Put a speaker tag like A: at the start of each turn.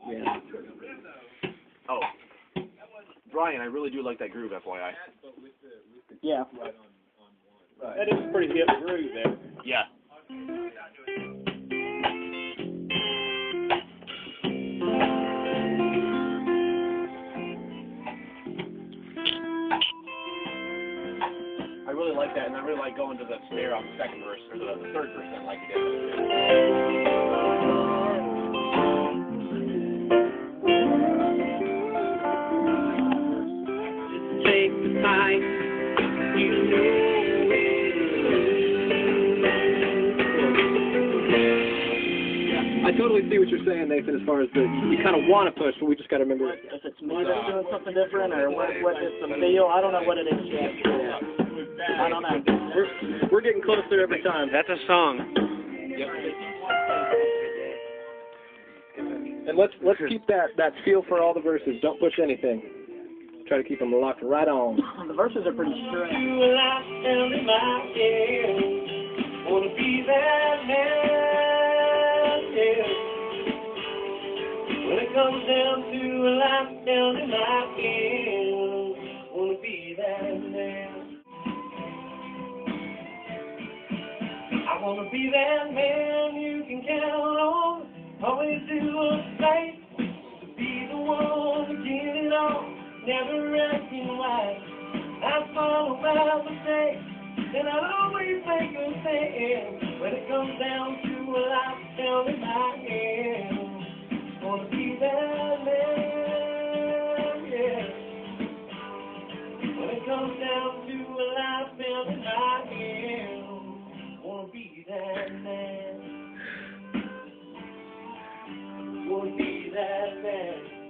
A: Yeah.
B: Oh. Brian, I really do like that groove, FYI.
A: Yeah.
C: That is a pretty hip groove there.
B: Yeah. I really like that, and I really like going to the snare on the second verse, or the third verse, I like it.
D: Take the time, you know
C: I totally see what you're saying, Nathan, as far as you kind of want to push, but we just got to remember.
A: if it's me that's doing something different, or what it's the feel. I don't know what it is yet. I don't know.
C: We're getting closer every time.
E: That's a song.
C: And let's keep that feel for all the verses. Don't push anything. Try to keep them locked right on.
A: The verses are pretty straight.
D: wanna be that man, yeah. When it comes down to a life down in my end, wanna be that man. I wanna be that man you can count on, always do what's right, to be the one to get it on, never asking why. I follow my mistakes, and I always make a stand. When it comes down to a life down in my end, wanna be that man, yeah. When it comes down to a life down in my end, wanna be that man. Wanna be that man.